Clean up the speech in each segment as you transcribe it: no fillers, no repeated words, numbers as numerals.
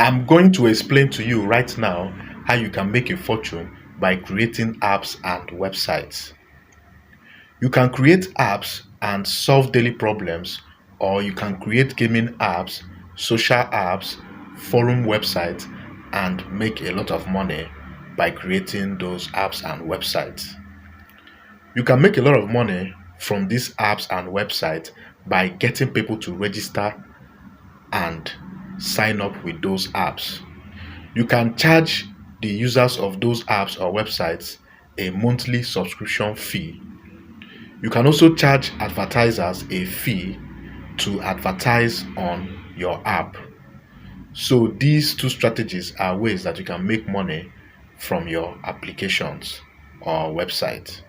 I'm going to explain to you right now how you can make a fortune by creating apps and websites. You can create apps and solve daily problems, or you can create gaming apps, social apps, forum websites, and make a lot of money by creating those apps and websites. You can make a lot of money from these apps and websites by getting people to register and sign up with those apps. You can charge the users of those apps or websites a monthly subscription fee. You can also charge advertisers a fee to advertise on your app. So these two strategies are ways that you can make money from your applications or website.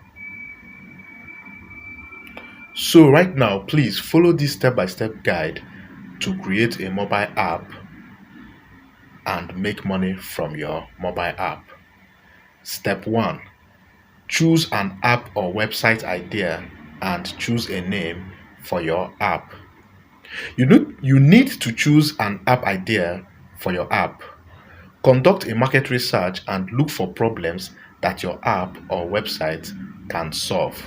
So right now, please follow this step-by-step guide to create a mobile app and make money from your mobile app. Step 1. Choose an app or website idea and choose a name for your app. You need to choose an app idea for your app. Conduct a market research and look for problems that your app or website can solve.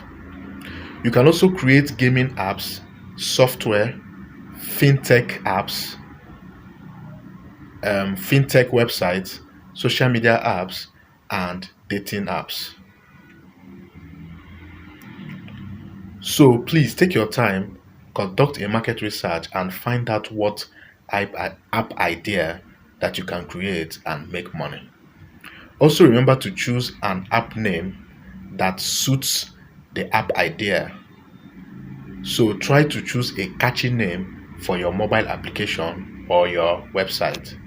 You can also create gaming apps, software, fintech apps, fintech websites, social media apps, and dating apps. So please take your time, conduct a market research, and find out what app idea that you can create and make money. Also, remember to choose an app name that suits the app idea. So, try to choose a catchy name for your mobile application or your website.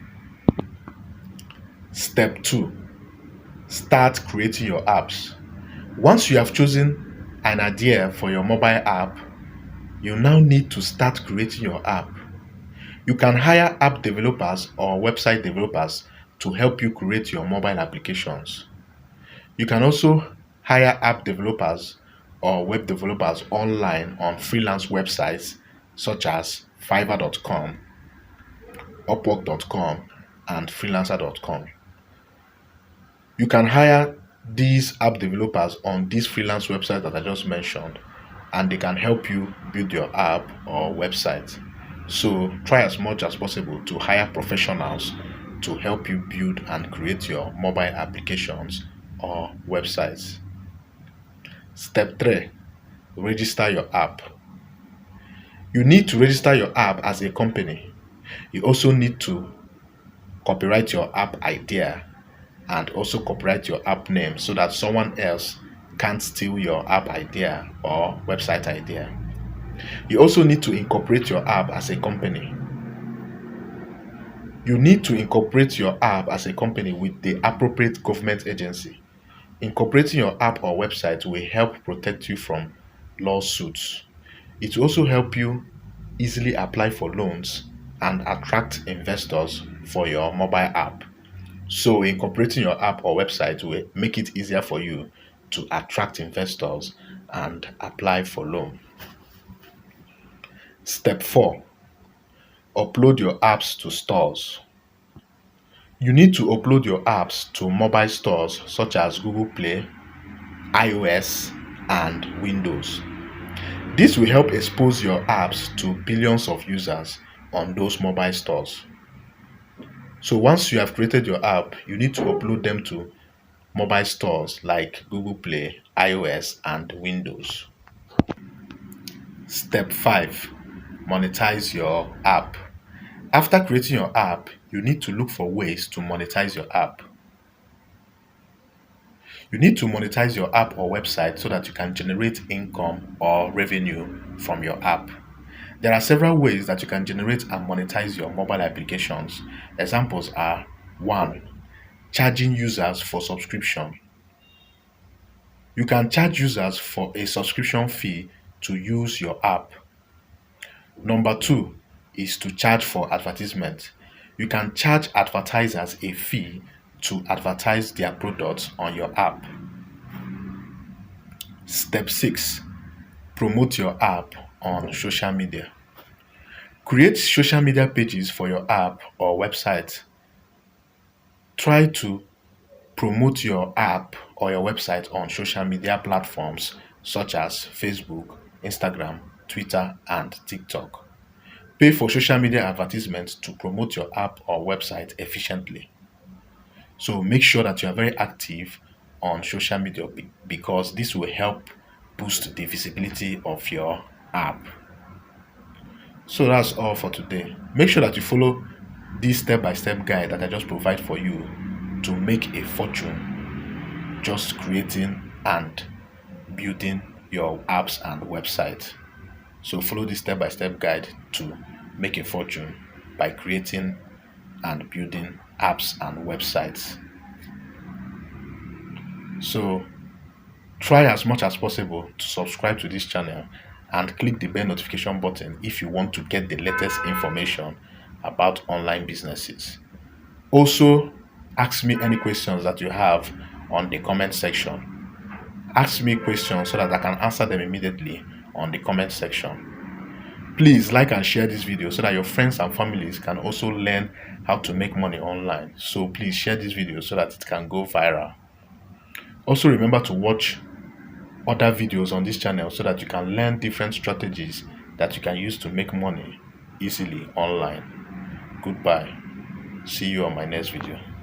Step 2. Start creating your apps. Once you have chosen an idea for your mobile app, you now need to start creating your app. You can hire app developers or website developers to help you create your mobile applications. You can also hire app developers or web developers online on freelance websites such as Fiverr.com, Upwork.com, and Freelancer.com. You can hire these app developers on these freelance websites that I just mentioned, and they can help you build your app or website. So try as much as possible to hire professionals to help you build and create your mobile applications or websites. Step 3. Register your app. You need to register your app as a company. You also need to copyright your app idea and also copyright your app name so that someone else can't steal your app idea or website idea. You also need to incorporate your app as a company. You need to incorporate your app as a company with the appropriate government agency. Incorporating your app or website will help protect you from lawsuits. It will also help you easily apply for loans and attract investors for your mobile app. So, incorporating your app or website will make it easier for you to attract investors and apply for loan. Step 4. Upload your apps to stores. You need to upload your apps to mobile stores such as Google Play, iOS, and Windows. This will help expose your apps to billions of users on those mobile stores. So once you have created your app, you need to upload them to mobile stores like Google Play, iOS, and Windows. Step 5. Monetize your app. After creating your app, you need to look for ways to monetize your app. You need to monetize your app or website so that you can generate income or revenue from your app. There are several ways that you can generate and monetize your mobile applications. Examples are: 1. Charging users for subscription. You can charge users for a subscription fee to use your app. Number 2 is to charge for advertisement. You can charge advertisers a fee to advertise their products on your app. Step 6. Promote your app on social media. Create social media pages for your app or website. Try to promote your app or your website on social media platforms such as Facebook, Instagram, Twitter, and TikTok. Pay for social media advertisements to promote your app or website efficiently. So make sure that you are very active on social media because this will help boost the visibility of your app. So that's all for today. Make sure that you follow this step-by-step guide that I just provide for you to make a fortune just creating and building your apps and website. So follow this step-by-step guide to make a fortune by creating and building apps and websites. So try as much as possible to subscribe to this channel and click the bell notification button if you want to get the latest information about online businesses. Also, ask me any questions that you have on the comment section. Ask me questions so that I can answer them immediately on the comment section. Please like and share this video so that your friends and families can also learn how to make money online. So please share this video so that it can go viral. Also remember to watch other videos on this channel so that you can learn different strategies that you can use to make money easily online. Goodbye. See you on my next video.